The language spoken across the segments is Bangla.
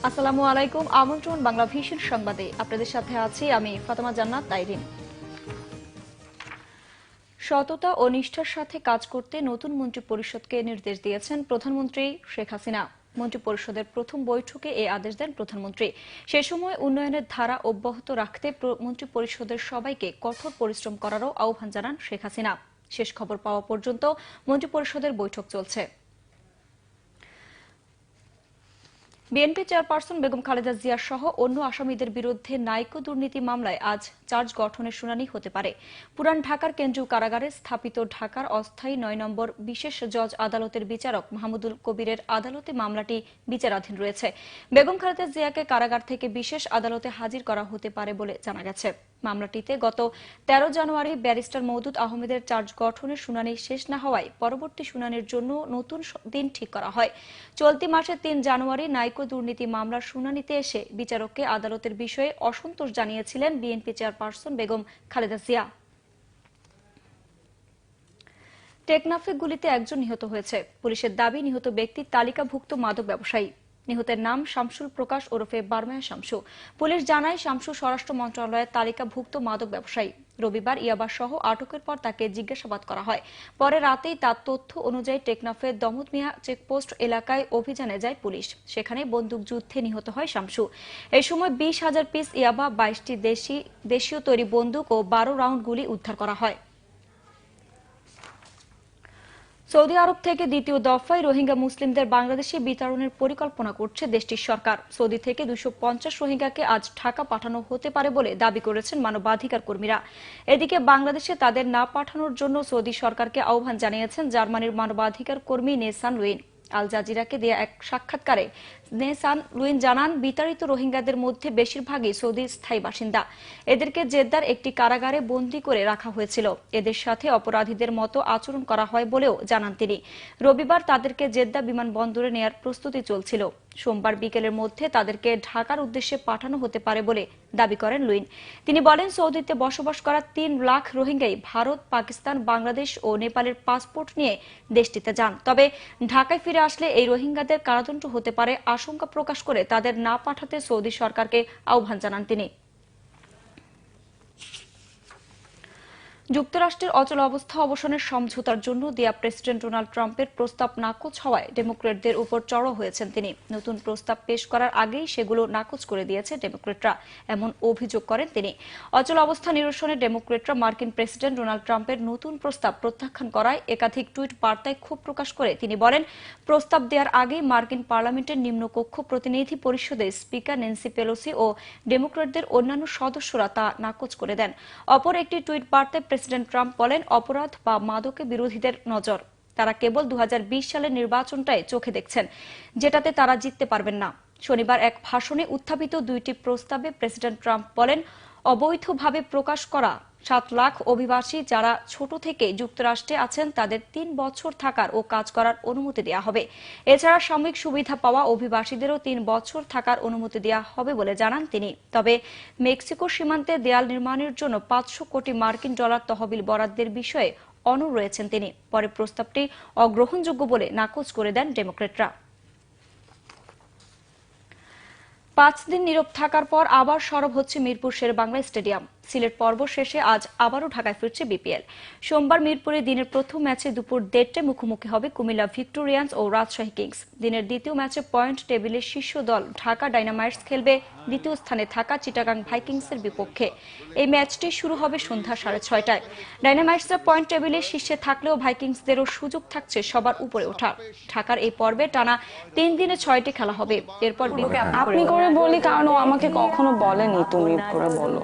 আসসালামু আলাইকুম। আমন্ত্রণ বাংলা ভিশন সংবাদে আপনাদের সাথে আছি আমি ফাতেমা জান্নাত তাইরিন। সততা ও নিষ্ঠার সাথে কাজ করতে নতুন মন্ত্রিপরিষদকে নির্দেশ দিয়েছেন প্রধানমন্ত্রী শেখ হাসিনা। মন্ত্রিপরিষদের প্রথম বৈঠকে এই আদেশ দেন প্রধানমন্ত্রী। সে সময় উন্নয়নের ধারা অব্যাহত রাখতে মন্ত্রিপরিষদের সবাইকে কঠোর পরিশ্রম করারও আহ্বান জানান শেখ হাসিনা। শেষ খবর পাওয়া পর্যন্ত মন্ত্রিপরিষদের বৈঠক চলছে। বিএনপি চেয়ারপারসন বেগম খালেদা জিয়া সহ অন্য আসামিদের বিরুদ্ধে নাইকো দুর্নীতি মামলায় আজ চার্জ গঠনের শুনানি হতে পারে। পুরান ঢাকার কেন্দ্রীয় কারাগারে স্থাপিত ঢাকার অস্থায়ী ৯ নম্বর বিশেষ জজ আদালতের বিচারক মাহমুদুল কবিরের আদালতে মামলাটি বিচারাধীন রয়েছে। বেগম খালেদা জিয়াকে কারাগার থেকে বিশেষ আদালতে হাজির করা হতে পারে বলে জানা গেছে। মামলাটিতে গত ১৩ জানুয়ারি ব্যারিস্টার মওদুদ আহমেদের চার্জ গঠনের শুনানি শেষ না হওয়ায় পরবর্তী শুনানির জন্য নতুন দিন ঠিক করা হয়। চলতি মাসের ৩ জানুয়ারি নাইকো দুর্নীতি মামলার শুনানিতে এসে বিচারককে আদালতের বিষয়ে অসন্তোষ জানিয়েছিলেন বিএনপি চেয়ারপারসন বেগম খালেদা জিয়া। টেকনাফে গুলিতে একজন নিহত হয়েছে। পুলিশের দাবি নিহত ব্যক্তি তালিকাভুক্ত মাদক ব্যবসায়ী। নিহতের নাম শামসুল প্রকাশ ওরফে বারমায়া শামসু। পুলিশ জানায় শামসু স্বরাষ্ট্র মন্ত্রণালয়ের তালিকাভুক্ত মাদক ব্যবসায়ী। রবিবার ইয়াবা সহ আটকের পর তাকে জিজ্ঞাসাবাদ করা হয়। পরে রাতেই তার তথ্য অনুযায়ী টেকনাফের দমদমিয়া চেকপোস্ট এলাকায় অভিযানে যায় পুলিশ। সেখানে বন্দুকযুদ্ধে নিহত হয় শামসু। এই সময় ২০,০০০ পিস ইয়াবা, ২২টি দেশীয় তৈরি বন্দুক ও ১২ রাউন্ড গুলি উদ্ধার করা হয়। সৌদি আরব থেকে দ্বিতীয় দফায় রোহিঙ্গা মুসলিমদের বাংলাদেশে বিতরণের পরিকল্পনা করছে দেশটির সরকার। সৌদি থেকে ২৫০ রোহিঙ্গাকে আজ ঢাকা পাঠানো হতে পারে বলে দাবি করেছেন মানবাধিকার কর্মীরা। এদিকে বাংলাদেশে তাদের না পাঠানোর জন্য সৌদি সরকারকে আহ্বান জানিয়েছেন জার্মানির মানবাধিকার কর্মী নেসান লুইন। আল জাজিরাকে দেয়া এক সাক্ষাৎকারে নেসান লুইন জানান, বিতাড়িত রোহিঙ্গাদের মধ্যে বেশিরভাগই সৌদি স্থায়ী বাসিন্দা। এদেরকে জেদ্দার একটি কারাগারে বন্দী করে রাখা হয়েছিল। এদের সাথে অপরাধীদের মতো আচরণ করা হয় বলেও জানান তিনি। রবিবার তাদেরকে জেদ্দা বিমানবন্দরে নেয়ার প্রস্তুতি চলছিল। সোমবার বিকেলের মধ্যে তাদেরকে ঢাকার উদ্দেশ্যে পাঠানো হতে পারে বলে দাবি করেন লুইন। তিনি বলেন, সৌদিতে বসবাস করা ৩ লাখ রোহিঙ্গাই ভারত, পাকিস্তান, বাংলাদেশ ও নেপালের পাসপোর্ট নিয়ে দেশটিতে যান। তবে ঢাকায় ফিরে আসলে এই রোহিঙ্গাদের কারাদণ্ড হতে পারে আশঙ্কা প্রকাশ করে তাদের না পাঠাতে সৌদি সরকারকে আহ্বান জানান তিনি। যুক্তরাষ্ট্রের অচল অবস্থা অবসানের সমঝোতার জন্য দেয়া প্রেসিডেন্ট ডোনাল্ড ট্রাম্পের প্রস্তাব নাকচ হওয়ায় ডেমোক্র্যাটদের উপর চড়াও হয়েছেন তিনি। নতুন প্রস্তাব পেশ করার আগেই সেগুলো নাকচ করে দিয়েছে ডেমোক্র্যাটরা, এমন অভিযোগ করেন তিনি। অচল অবস্থা নিরসনে ডেমোক্র্যাটরা মার্কিন প্রেসিডেন্ট ডোনাল্ড ট্রাম্পের নতুন প্রস্তাব প্রত্যাখ্যান করায় একাধিক টুইট বার্তায় ক্ষোভ প্রকাশ করে তিনি বলেন, প্রস্তাব দেওয়ার আগেই মার্কিন পার্লামেন্টের নিম্নকক্ষ প্রতিনিধি পরিষদের স্পিকার ন্যান্সি পেলোসি ও ডেমোক্র্যাটদের অন্যান্য সদস্যরা তা নাকচ করে দেন। অপর একটি টুইট বার্তায় প্রেসিডেন্ট ট্রাম্প বলেন, অপরাধ বা মাদকে বিরোধীদের নজর। তারা কেবল ২০২০ সালের নির্বাচনটাই চোখে দেখছেন, যেটাতে তারা জিততে পারবেন না। শনিবার এক ভাষণে উত্থাপিত ২টি প্রস্তাবে প্রেসিডেন্ট ট্রাম্প বলেন, অবৈধভাবে প্রকাশ করা ৭ লাখ অভিবাসী যারা ছোট থেকে যুক্তরাষ্ট্রে আছেন তাদের ৩ বছর থাকার ও কাজ করার অনুমতি দেওয়া হবে। এছাড়া সাময়িক সুবিধা পাওয়া অভিবাসীদেরও ৩ বছর থাকার অনুমতি দেওয়া হবে বলে জানান তিনি। তবে মেক্সিকো সীমান্তে দেয়াল নির্মাণের জন্য ৫০০ কোটি মার্কিন ডলার তহবিল বরাদ্দের বিষয়ে অনড় রয়েছেন তিনি। পরে প্রস্তাবটি অগ্রহণযোগ্য বলে নাকচ করে দেন ডেমোক্র্যাটরা। ৫ দিন নীরব থাকার পর আবার সরব হচ্ছে মিরপুর শেরেবাংলা স্টেডিয়াম। সিলেট পর্ব শেষে আজ আবারও ঢাকায় ফিরছে বিপিএল। সোমবার মিরপুরে দিনের প্রথম ম্যাচে দুপুর ১:৩০টায় মুখোমুখি হবে কুমিল্লা ভিক্টোরিয়ান্স ও রাজশাহী কিংস। দিনের দ্বিতীয় ম্যাচে পয়েন্ট টেবিলের শীর্ষ দল ঢাকা ডাইনামাইটস খেলবে দ্বিতীয় স্থানে থাকা চিটাগাং ভাইকিংসের বিপক্ষে। এই ম্যাচটি শুরু হবে সন্ধ্যা ৬:৩০টায়। ডাইনামাইটসরা পয়েন্ট টেবিলের শীর্ষে থাকলেও ভাইকিংসদেরও সুযোগ থাকছে সবার উপরে ওঠার। ঢাকার এই পর্বে টানা ৩ দিনে 6টি খেলা হবে। এরপর আপনি করে বলি, কারণ ও আমাকে কখনো বলেনি তুমি করে বলো।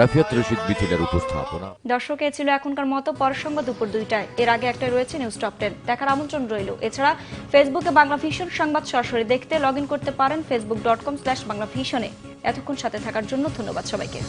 রাফিয়াত রশিদ বিথিনের উপস্থাপনা। দর্শক, এ ছিল এখনকার মতো। পরের সংবাদ দুপুর ২টায়। এর আগে একটা রয়েছে নিউজ টপ 10 দেখার আমন্ত্রণ রইল। এছাড়া ফেসবুকে বাংলা ভিশন সংবাদ সরাসরি দেখতে লগ ইন করতে পারেন facebook.com/বাংলাভিশনে। এতক্ষণ সাথে থাকার জন্য ধন্যবাদ সবাইকে।